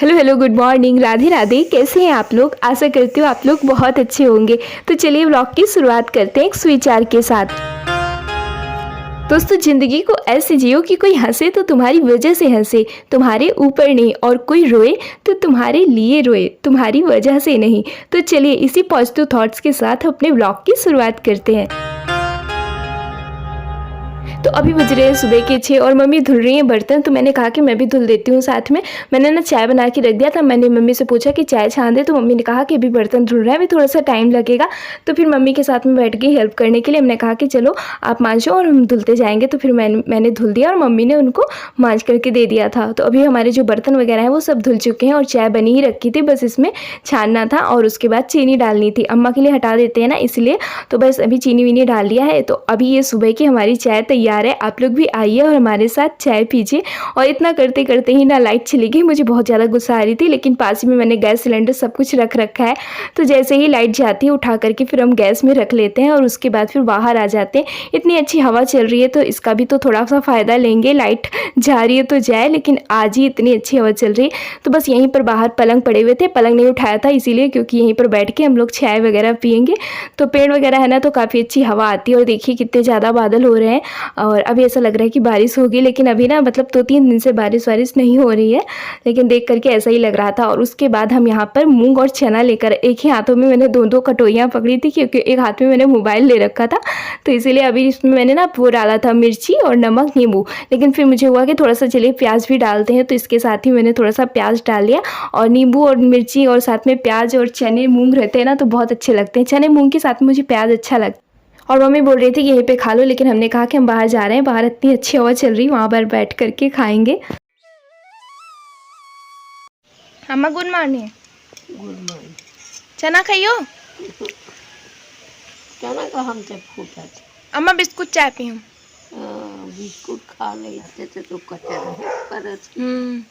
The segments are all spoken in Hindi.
Hello hello, good morning, Radhe Radhe. कैसे हैं आप लोग? आशा करती हूँ आप लोग बहुत अच्छे होंगे। तो चलिए व्लॉग की शुरुआत करते हैं एक सुविचार के साथ। दोस्तों, ज़िंदगी को ऐसे जियो कि कोई हंसे तो तुम्हारी वजह से हंसे, तुम्हारे ऊपर नहीं, और कोई रोए तो तुम्हारे लिए रोए, तुम्हारी वजह से नहीं। तो चलिए इसी पॉजिटिव थॉट्स के साथ अपने व्लॉग की शुरुआत करते हैं। तो अभी बज रहे हैं सुबह के 6 और मम्मी धुल रही हैं बर्तन। तो मैंने कहा कि मैं भी धुल देती हूँ साथ में। मैंने ना चाय बना के रख दिया था। मैंने मम्मी से पूछा कि चाय छान दे, तो मम्मी ने कहा कि अभी बर्तन धुल रहा है, अभी थोड़ा सा टाइम लगेगा। तो फिर मम्मी के साथ में बैठ गई हेल्प करने के लिए। हमने कहा कि चलो आप मांझो और हम धुलते जाएंगे। तो फिर मैंने धुल दिया और मम्मी ने उनको मांझ करके दे दिया था। तो अभी हमारे जो बर्तन वगैरह हैं वो सब धुल चुके हैं और चाय बनी ही रखी थी, बस इसमें छानना था और उसके बाद चीनी डालनी थी। अम्मा के लिए हटा देते हैं ना, इसलिए तो बस अभी चीनी वीनी डाल दिया है। तो अभी ये सुबह की हमारी चाय तैयार है। आप लोग भी आइए और हमारे साथ चाय पीजिए। और इतना करते करते ही ना लाइट चली गई। मुझे बहुत ज़्यादा गुस्सा आ रही थी, लेकिन पास ही में मैंने गैस सिलेंडर सब कुछ रख रखा है। तो जैसे ही लाइट जाती है उठा करके फिर हम गैस में रख लेते हैं और उसके बाद फिर बाहर आ जाते हैं। इतनी अच्छी हवा चल रही है तो इसका भी तो थोड़ा सा फ़ायदा लेंगे। लाइट जा रही है तो जाए, लेकिन आज ही इतनी अच्छी हवा चल रही है। तो बस यहीं पर बाहर पलंग पड़े हुए थे, पलंग नहीं उठाया था इसीलिए, क्योंकि यहीं पर बैठ के हम लोग चाय वगैरह पियेंगे। तो पेड़ वगैरह है ना, तो काफ़ी अच्छी हवा आती है। और देखिए कितने ज़्यादा बादल हो रहे हैं और अभी ऐसा लग रहा है कि बारिश होगी, लेकिन अभी ना मतलब 2-3 दिन से बारिश नहीं हो रही है, लेकिन देख करके ऐसा ही लग रहा था। और उसके बाद हम यहाँ पर मूंग और चना लेकर, एक ही हाथों में मैंने दो कटोरियाँ पकड़ी थी, क्योंकि एक हाथ में मैंने मोबाइल ले रखा था। तो इसीलिए अभी इसमें मैंने ना वो डाला था मिर्ची और नमक, नींबू। लेकिन फिर मुझे हुआ कि थोड़ा सा चलिए प्याज भी डालते हैं, तो इसके साथ ही मैंने थोड़ा सा प्याज डाल लिया। और नींबू और मिर्ची और साथ में प्याज और चने मूंग रहते हैं ना, तो बहुत अच्छे लगते हैं। चने मूंग के साथ में मुझे प्याज अच्छा लगता है। और मम्मी बोल रही थी कि यहीं पे खा लो, लेकिन हमने कहा कि हम बाहर जा रहे हैं, बाहर इतनी अच्छी हवा चल रही है, वहाँ पर बैठ करके खाएंगे। अम्मा गुड मॉर्निंग। Good morning. चना खाइयो। चना का हम जब फूटा अम्मा बिस्कुट चाय पी हम। बिस्कुट खा लेते थे तो कच्चा रहे पर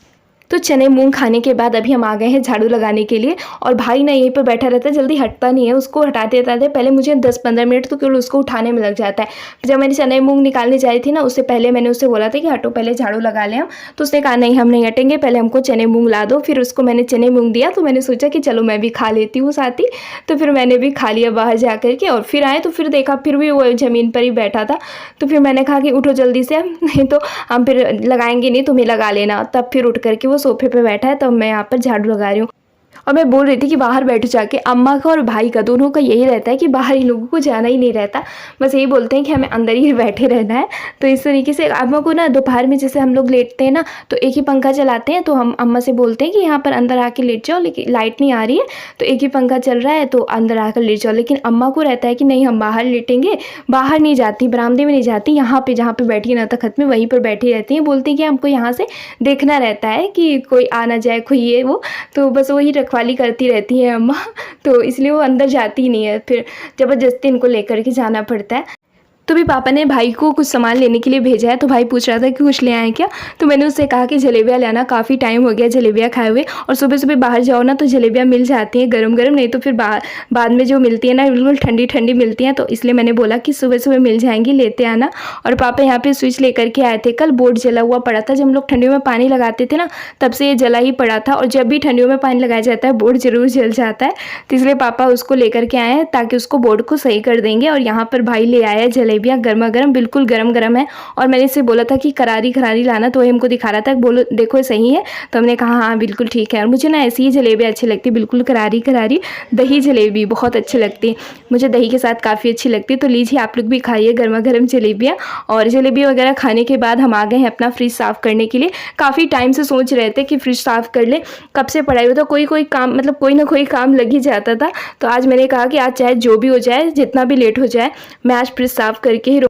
तो चने मूंग खाने के बाद अभी हम आ गए हैं झाड़ू लगाने के लिए। और भाई ना यहीं पर बैठा रहता है, जल्दी हटता नहीं है। उसको हटाते हटाते पहले मुझे 10-15 मिनट तो केवल उसको उठाने में लग जाता है। जब मैंने चने मूंग निकालने जा रही थी ना, उससे पहले मैंने उससे बोला था कि हटो, पहले झाड़ू लगा लें हम। तो उसने कहा नहीं, हम नहीं हटेंगे, पहले हमको चने मूंग ला दो। फिर उसको मैंने चने मूंग दिया। तो मैंने सोचा कि चलो मैं भी खा लेती हूँ साथ ही। तो फिर मैंने भी खा लिया बाहर जा करके। और फिर आए तो फिर देखा फिर भी वो ज़मीन पर ही बैठा था। तो फिर मैंने कहा कि उठो जल्दी से, नहीं तो हम फिर लगाएंगे नहीं, तुम्हें लगा लेना। तब फिर उठ करके वो सोफे पे बैठा है, तो मैं यहाँ पर झाड़ू लगा रही हूँ। और मैं बोल रही थी कि बाहर बैठो जाके। अम्मा का और भाई का दोनों का यही रहता है कि बाहर इन लोगों को जाना ही नहीं रहता, बस यही बोलते हैं कि हमें अंदर ही बैठे रहना है। तो इस तरीके से अम्मा को ना दोपहर में जैसे हम लोग लेटते हैं ना, तो एक ही पंखा चलाते हैं। तो हम अम्मा से बोलते हैं कि यहाँ पर अंदर आके लेट जाओ, लेकिन लाइट नहीं आ रही है तो एक ही पंखा चल रहा है, तो अंदर आकर लेट जाओ। लेकिन अम्मा को रहता है कि नहीं, हम बाहर लेटेंगे, बाहर नहीं जाती, बरामदे में नहीं जाती, यहाँ पर जहाँ पर बैठी ना तखत में वहीं पर बैठी रहती हैं। बोलती हैं कि हमको यहाँ से देखना रहता है कि कोई आ ना जाए, कोई ये वो, तो बस वही रखवाली करती रहती है अम्मा। तो इसलिए वो अंदर जाती नहीं है, फिर ज़बरदस्ती इनको लेकर के जाना पड़ता है। तो भी पापा ने भाई को कुछ सामान लेने के लिए भेजा है। तो भाई पूछ रहा था कि कुछ ले आए क्या। तो मैंने उससे कहा कि जलेबियाँ लाना, काफ़ी टाइम हो गया जलेबियाँ खाए हुए। और सुबह सुबह बाहर जाओ ना तो जलेबियाँ मिल जाती हैं गरम गरम, नहीं तो फिर बाद में जो मिलती है ना बिल्कुल ठंडी ठंडी मिलती हैं। तो इसलिए मैंने बोला कि सुबह सुबह मिल जाएंगी, लेते आना। और पापा यहाँ पे स्विच लेकर के आए थे। कल बोर्ड जला हुआ पड़ा था, जब हम लोग ठंडियों में पानी लगाते थे ना तब से ये जला ही पड़ा था। और जब भी ठंडियों में पानी लगाया जाता है बोर्ड ज़रूर जल जाता है। तो इसलिए पापा उसको लेकर के आए हैं ताकि उसको बोर्ड को सही कर देंगे। और यहाँ पर भाई ले आया है जलेबियाँ गर्मा गर्म, बिल्कुल गरम गरम है। और मैंने इससे बोला था कि करारी करारी लाना, तो वही हमको दिखा रहा था, बोलो देखो सही है। तो हमने कहा हाँ बिल्कुल ठीक है। और मुझे ना ऐसी ही जलेबी अच्छी लगती है, बिल्कुल करारी करारी। दही जलेबी बहुत अच्छी लगती है मुझे, दही के साथ काफ़ी अच्छी लगती है। तो लीजिए आप लोग भी खाइए गर्मा गर्म जलेबियाँ। और जलेबी वगैरह खाने के बाद हम आ गए हैं अपना फ्रिज साफ़ करने के लिए। काफ़ी टाइम से सोच रहे थे कि फ्रिज साफ़ कर ले, कब से पड़ा हुआ था, कोई काम मतलब कोई ना कोई काम लग ही जाता था। तो आज मैंने कहा कि आज चाहे जो भी हो जाए, जितना भी लेट हो जाए, मैं आज फ्रिज साफ़ करके ही।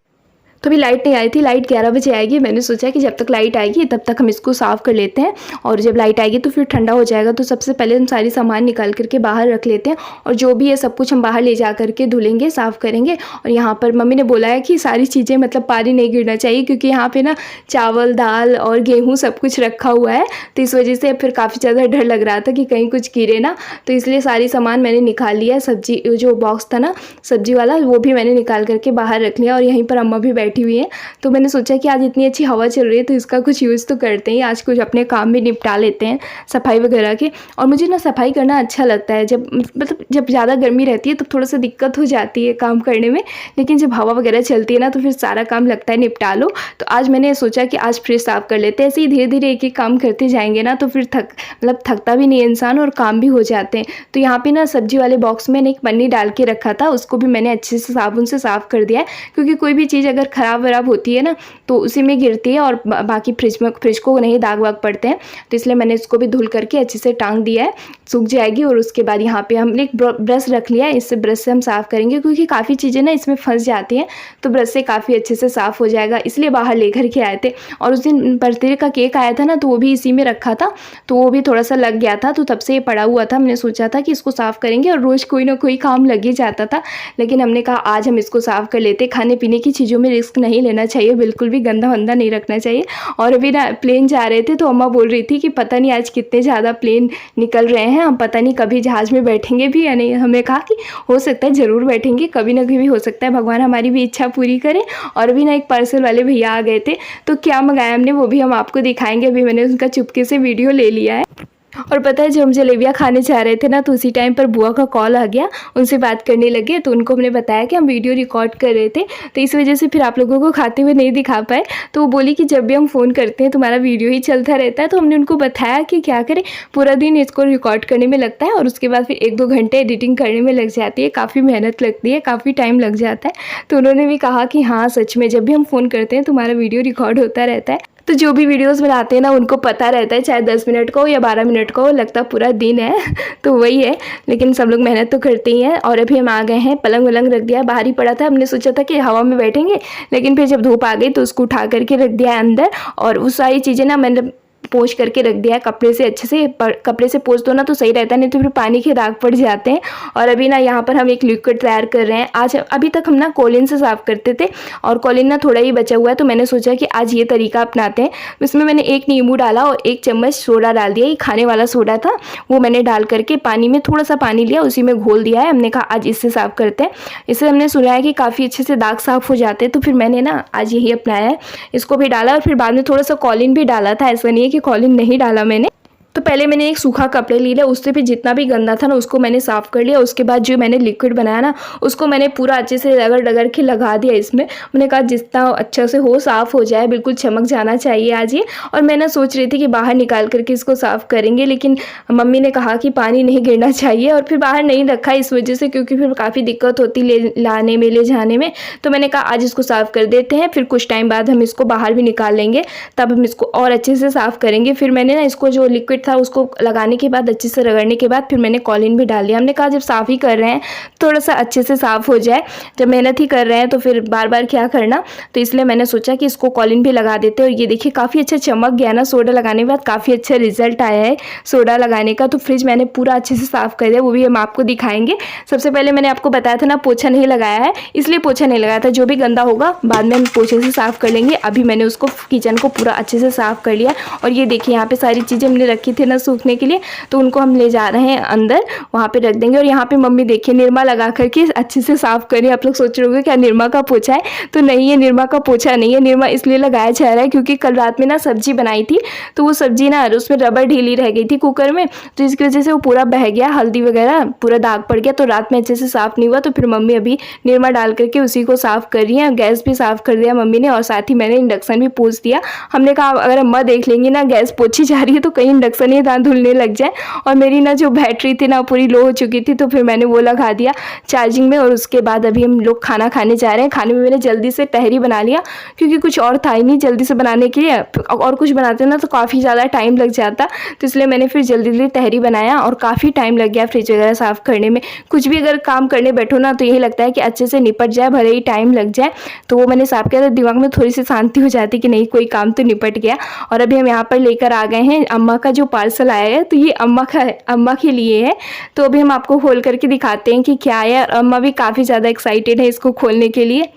तो अभी लाइट नहीं आई थी, लाइट 11 बजे आएगी। मैंने सोचा कि जब तक लाइट आएगी तब तक हम इसको साफ़ कर लेते हैं, और जब लाइट आएगी तो फिर ठंडा हो जाएगा। तो सबसे पहले हम सारी सामान निकाल करके बाहर रख लेते हैं, और जो भी है सब कुछ हम बाहर ले जा करके धुलेंगे, साफ़ करेंगे। और यहाँ पर मम्मी ने बोला है कि सारी चीज़ें मतलब पानी नहीं गिरना चाहिए, क्योंकि यहाँ पर ना चावल दाल और गेहूँ सब कुछ रखा हुआ है। तो इस वजह से फिर काफ़ी ज़्यादा डर लग रहा था कि कहीं कुछ गिरे ना। तो इसलिए सारी सामान मैंने निकाल लिया है। सब्जी जो बॉक्स था ना सब्जी वाला, वो भी मैंने निकाल करके बाहर रख लिया। और यहीं पर अम्मा भी बैठी बैठी हुई हैं। तो मैंने सोचा कि आज इतनी अच्छी हवा चल रही है तो इसका कुछ यूज़ तो करते हैं, आज कुछ अपने काम भी निपटा लेते हैं सफाई वगैरह के। और मुझे ना सफाई करना अच्छा लगता है, जब मतलब जब ज़्यादा गर्मी रहती है तो थोड़ा सा दिक्कत हो जाती है काम करने में, लेकिन जब हवा वगैरह चलती है ना तो फिर सारा काम लगता है निपटा लो। तो आज मैंने सोचा कि आज फ्रिज साफ़ कर लेते हैं। ऐसे ही धीरे धीरे एक एक काम करते जाएंगे ना तो फिर थकता भी नहीं है इंसान और काम भी हो जाते हैं। तो यहाँ पे ना सब्जी वाले बॉक्स में एक पन्नी डाल के रखा था, उसको भी मैंने अच्छे से साबुन से साफ़ कर दिया है, क्योंकि कोई भी चीज़ अगर ख़राब वराब होती है ना तो उसी में गिरती है और बाकी फ्रिज को नहीं दाग वाग पड़ते हैं। तो इसलिए मैंने इसको भी धुल करके अच्छे से टांग दिया है, सूख जाएगी। और उसके बाद यहाँ पे हमने एक ब्रश रख लिया है, इससे ब्रश से हम साफ़ करेंगे, क्योंकि काफ़ी चीज़ें ना इसमें फंस जाती हैं, तो ब्रश से काफ़ी अच्छे से साफ़ हो जाएगा। इसलिए बाहर लेकर के आए थे। और उस दिन बर्थडे का केक आया था ना तो वो भी इसी में रखा था, तो वो भी थोड़ा सा लग गया था, तो तब से ये पड़ा हुआ था। मैंने सोचा था कि इसको साफ़ करेंगे और रोज़ कोई ना कोई काम लग ही जाता था, लेकिन हमने कहा आज हम इसको साफ़ कर लेते। खाने पीने की चीज़ों में रिस्क नहीं लेना चाहिए, बिल्कुल भी गंदा वंदा नहीं रखना चाहिए। और अभी ना प्लेन जा रहे थे तो अम्मा बोल रही थी कि पता नहीं आज कितने ज़्यादा प्लेन निकल रहे हैं, हम पता नहीं कभी जहाज़ में बैठेंगे भी या नहीं। हमने कहा कि हो सकता है ज़रूर बैठेंगे, कभी ना कभी हो सकता है, भगवान हमारी भी इच्छा पूरी करे। और अभी ना एक पार्सल वाले भैया आ गए थे, तो क्या मंगाया हमने वो भी हम आपको दिखाएंगे। अभी मैंने उनका चुपके से वीडियो ले लिया है। और पता है जब हम जलेबियाँ खाने जा रहे थे ना तो उसी टाइम पर बुआ का कॉल आ गया, उनसे बात करने लगे, तो उनको हमने बताया कि हम वीडियो रिकॉर्ड कर रहे थे, तो इस वजह से फिर आप लोगों को खाते हुए नहीं दिखा पाए। तो वो बोली कि जब भी हम फ़ोन करते हैं तुम्हारा वीडियो ही चलता रहता है। तो हमने उनको बताया कि क्या करें, पूरा दिन इसको रिकॉर्ड करने में लगता है और उसके बाद फिर 1-2 घंटे एडिटिंग करने में लग जाती है, काफ़ी मेहनत लगती है, काफ़ी टाइम लग जाता है। तो उन्होंने भी कहा कि हाँ सच में जब भी हम फ़ोन करते हैं तुम्हारा वीडियो रिकॉर्ड होता रहता है। तो जो भी वीडियोस बनाते हैं ना उनको पता रहता है, चाहे 10 मिनट का हो या 12 मिनट का हो, लगता पूरा दिन है तो वही है, लेकिन सब लोग मेहनत तो करते ही हैं। और अभी हम आ गए हैं, पलंग वलंग रख दिया, बाहर ही पड़ा था, हमने सोचा था कि हवा में बैठेंगे, लेकिन फिर जब धूप आ गई तो उसको उठा करके रख दिया है अंदर। और वो सारी चीज़ें ना मैंने पोंछ करके रख दिया है कपड़े से, अच्छे से कपड़े से पोंछ दो ना तो सही रहता है, नहीं तो फिर पानी के दाग पड़ जाते हैं। और अभी ना यहाँ पर हम एक लिक्विड तैयार कर रहे हैं। आज अभी तक हम ना कोलिन से साफ़ करते थे और कोलिन ना थोड़ा ही बचा हुआ है, तो मैंने सोचा कि आज ये तरीका अपनाते हैं। इसमें मैंने 1 नींबू डाला और 1 चम्मच सोडा डाल दिया, ये खाने वाला सोडा था, वो मैंने डाल करके पानी में थोड़ा सा पानी लिया, उसी में घोल दिया है। हमने कहा आज इससे साफ़ करते हैं, इससे हमने सुना है कि काफ़ी अच्छे से दाग साफ़ हो जाते हैं, तो फिर मैंने ना आज यही अपनाया है। इसको भी डाला और फिर बाद में थोड़ा सा कोलिन भी डाला था, ऐसा नहीं है कि कोलिन नहीं डाला मैंने। तो पहले मैंने एक सूखा कपड़े लिया, उससे भी जितना भी गंदा था ना उसको मैंने साफ़ कर लिया। उसके बाद जो मैंने लिक्विड बनाया ना उसको मैंने पूरा अच्छे से रगड़ के लगा दिया इसमें। मैंने कहा जितना अच्छा से हो साफ़ हो जाए, बिल्कुल चमक जाना चाहिए आज ये। और मैं ना सोच रही थी कि बाहर निकाल करके इसको साफ़ करेंगे, लेकिन मम्मी ने कहा कि पानी नहीं गिरना चाहिए और फिर बाहर नहीं रखा इस वजह से, क्योंकि फिर काफ़ी दिक्कत होती लाने में ले जाने में। तो मैंने कहा आज इसको साफ़ कर देते हैं, फिर कुछ टाइम बाद हम इसको बाहर भी निकाल लेंगे, तब हम इसको और अच्छे से साफ़ करेंगे। फिर मैंने ना इसको जो लिक्विड था उसको लगाने के बाद अच्छे से रगड़ने के बाद फिर मैंने कोलिन भी डाल दिया। हमने कहा जब साफ़ ही कर रहे हैं थोड़ा सा अच्छे से साफ़ हो जाए, जब मेहनत ही कर रहे हैं तो फिर बार बार क्या करना, तो इसलिए मैंने सोचा कि इसको कोलिन भी लगा देते हैं। और ये देखिए काफ़ी अच्छा चमक गया ना, सोडा लगाने के बाद काफ़ी अच्छा रिजल्ट आया है सोडा लगाने का। तो फ्रिज मैंने पूरा अच्छे से साफ़ कर दिया, वो भी हम आपको दिखाएंगे। सबसे पहले मैंने आपको बताया था ना पोछा नहीं लगाया है, इसलिए पोछा नहीं लगाया था, जो भी गंदा होगा बाद में हम पोछे से साफ़ कर लेंगे। अभी मैंने उसको किचन को पूरा अच्छे से साफ़ कर लिया। और ये देखिए यहाँ पे सारी चीज़ें हमने रखी थी ना सूखने के लिए, तो उनको हम ले जा रहे हैं अंदर, वहाँ पे रख देंगे। और यहाँ पे मम्मी देखिए निरमा लगा करके अच्छे से साफ़ करिए। आप लोग सोच रहे होंगे क्या निरमा का पोछा है, तो नहीं ये निरमा का पोछा नहीं है, निरमा इसलिए लगाया जा रहा है क्योंकि कल रात में ना सब्जी बनाई थी, तो वो सब्जी ना उसमें रबर ढीली रह गई थी कुकर में, तो इसकी वजह से वो पूरा बह गया, हल्दी वगैरह पूरा दाग पड़ गया, तो रात में अच्छे से साफ़ नहीं हुआ। तो फिर मम्मी अभी निरमा डाल करके उसी को साफ़ कर रही है। गैस भी साफ़ कर दिया मम्मी ने और साथ ही मैंने इंडक्शन भी पोंछ दिया। हमने कहा अगर अम्मा देख लेंगी ना गैस पोछी जा रही है तो कहीं इंडक्शन ही दांत धुलने लग जाए। और मेरी ना जो बैटरी थी ना पूरी लो हो चुकी थी, तो फिर मैंने वो लगा दिया चार्जिंग में। और उसके बाद अभी हम लोग खाना खाने जा रहे हैं। खाने में मैंने जल्दी से तहरी बना लिया क्योंकि कुछ और था ही नहीं जल्दी से बनाने के लिए, और कुछ बनाते ना तो काफ़ी ज़्यादा टाइम लग जाता, तो इसलिए मैंने फिर जल्दी जल्दी तहरी बनाया और काफ़ी टाइम लग गया फ्रिज वगैरह साफ़ करने में। कुछ भी अगर काम करने बैठो ना तो यही लगता है कि अच्छे से निपट जाए, भले ही टाइम लग जाए। तो वो मैंने साफ़ किया तो दिमाग में थोड़ी सी शांति हो जाती कि नहीं कोई काम तो निपट गया। और अभी हम यहाँ पर लेकर आ गए हैं अम्मा का जो पार्सल आया है, तो ये अम्मा का है, अम्मा के लिए है। तो अभी हम आपको खोल करके दिखाते हैं कि क्या है। अम्मा भी काफ़ी ज़्यादा एक्साइटेड है इसको खोलने के लिए।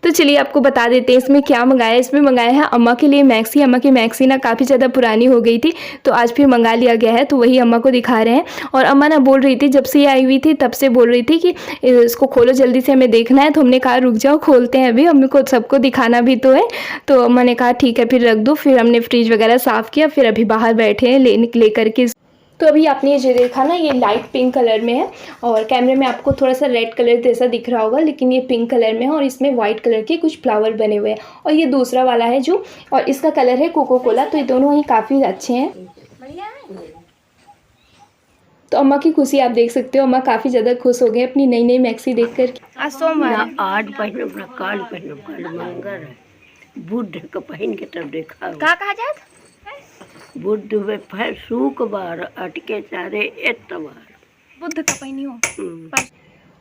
तो चलिए आपको बता देते हैं इसमें क्या मंगाया है। इसमें मंगाया है अम्मा के लिए मैक्सी। अम्मा की मैक्सी ना काफ़ी ज़्यादा पुरानी हो गई थी, तो आज फिर मंगा लिया गया है, तो वही अम्मा को दिखा रहे हैं। और अम्मा ना बोल रही थी, जब से ये आई हुई थी तब से बोल रही थी कि इसको खोलो जल्दी से, हमें देखना है। तो हमने कहा रुक जाओ, खोलते हैं अभी, अम्मी को सबको दिखाना भी तो है। तो अम्मा ने कहा ठीक है फिर रख दो। फिर हमने फ्रिज वगैरह साफ़ किया, फिर अभी बाहर बैठे हैं ले करके। तो अभी आपने ये जो देखा ना, ये लाइट पिंक कलर में है और कैमरे में आपको थोड़ा सा रेड कलर जैसा दिख रहा होगा, लेकिन ये पिंक कलर में है और इसमें वाइट कलर के कुछ फ्लावर बने हुए हैं। और ये दूसरा वाला है जो, और इसका कलर है कोको कोला। तो ये दोनों ही काफ़ी अच्छे हैं। तो अम्मा की खुशी आप देख सकते हो, अम्मा काफ़ी ज़्यादा खुश हो गए अपनी नई नई मैक्सी देख कर। आज सोमवार ना आज पहनब ना काल पहनब, काल मंगल है। बुध के पहन के तब देखा का कहा जात बुध वे फिर शुक्रवार अटके सारे एतवार बुद्ध का पहनी हो।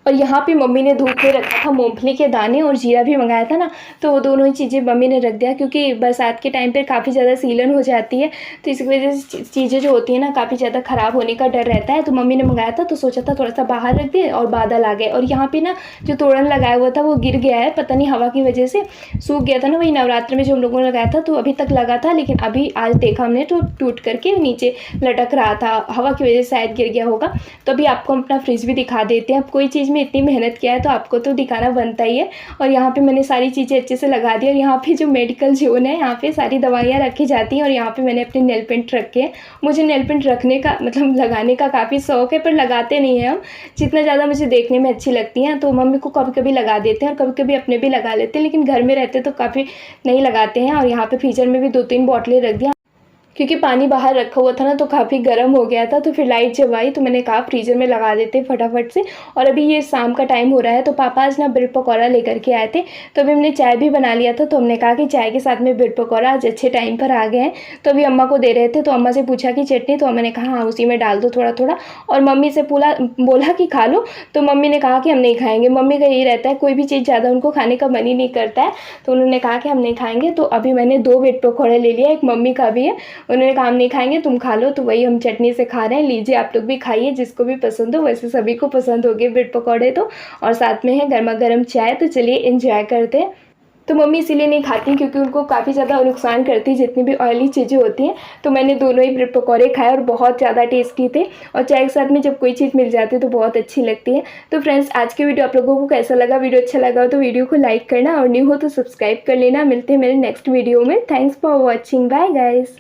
और यहाँ पे मम्मी ने धूप में रखा था मूंगफली के दाने और जीरा भी मंगाया था ना, तो वो दोनों ही चीज़ें मम्मी ने रख दिया, क्योंकि बरसात के टाइम पे काफ़ी ज़्यादा सीलन हो जाती है, तो इस वजह से चीज़ें जो होती है ना काफ़ी ज़्यादा ख़राब होने का डर रहता है। तो मम्मी ने मंगाया था, तो सोचा था थोड़ा सा बाहर रख दिए और बादल आ गए। और यहाँ पर ना जो तोरण लगाया हुआ था वो गिर गया है, पता नहीं हवा की वजह से सूख गया था ना, वही नवरात्र में जो हम लोगों ने लगाया था, तो अभी तक लगा था, लेकिन अभी आज देखा हमने तो टूट करके नीचे लटक रहा था, हवा की वजह से शायद गिर गया होगा। तो अभी आपको अपना फ्रिज भी दिखा देते हैं। अब कोई चीज़ में इतनी मेहनत किया है तो आपको तो दिखाना बनता ही है। और यहाँ पे मैंने सारी चीज़ें अच्छे से लगा दी। और यहाँ पे जो मेडिकल जोन है, यहाँ पे सारी दवाइयाँ रखी जाती हैं। और यहाँ पे मैंने अपने नेल पेंट रखे हैं। मुझे नेल पेंट रखने का मतलब लगाने का काफ़ी शौक है, पर लगाते नहीं हैं हम, जितना ज़्यादा मुझे देखने में अच्छी लगती हैं। तो मम्मी को कभी कभी लगा देते हैं और कभी कभी अपने भी लगा लेते हैं, लेकिन घर में रहते तो काफ़ी नहीं लगाते हैं। और यहाँ पर फ्रीजर में भी 2-3 बॉटलें रख दिया, क्योंकि पानी बाहर रखा हुआ था ना, तो काफ़ी गर्म हो गया था। तो फिर लाइट जब आई तो मैंने कहा फ्रीज़र में लगा देते फटाफट से। और अभी ये शाम का टाइम हो रहा है, तो पापा आज ना ब्रेड पकौड़ा लेकर के आए थे, तो अभी हमने चाय भी बना लिया था। तो हमने कहा कि चाय के साथ में ब्रेड पकौड़ा आज अच्छे टाइम पर आ गए हैं। तो अभी अम्मा को दे रहे थे, तो अम्मा से पूछा कि चटनी, तो मैंने कहा हाँ उसी में डाल दो थोड़ा थोड़ा। और मम्मी से बोला कि खा लो, तो मम्मी ने कहा कि हम नहीं खाएँगे। मम्मी का यही रहता है, कोई भी चीज़ ज़्यादा उनको खाने का मन ही नहीं करता है, तो उन्होंने कहा कि हम नहीं खाएँगे। तो अभी मैंने 2 ब्रेड पकौड़े ले लिया, एक मम्मी का भी है, उन्होंने कहा हम नहीं खाएंगे तुम खा लो, तो वही हम चटनी से खा रहे हैं। लीजिए आप लोग भी खाइए, जिसको भी पसंद हो। वैसे सभी को पसंद हो गए ब्रेड पकौड़े तो, और साथ में है गर्मा गर्म चाय। तो चलिए एंजॉय करते हैं। तो मम्मी इसीलिए नहीं खाती क्योंकि उनको काफ़ी ज़्यादा नुकसान करती है जितनी भी ऑयली चीज़ें होती हैं। तो मैंने दोनों ही ब्रेड पकौड़े खाए और बहुत ज़्यादा टेस्टी थे। और चाय के साथ में जब कोई चीज़ मिल जाती है तो बहुत अच्छी लगती है। तो फ्रेंड्स आज की वीडियो आप लोगों को कैसा लगा? वीडियो अच्छा लगा हो तो वीडियो को लाइक करना, और न्यू हो तो सब्सक्राइब कर लेना। मिलते हैं मेरे नेक्स्ट वीडियो में। Thanks for watching, bye guys.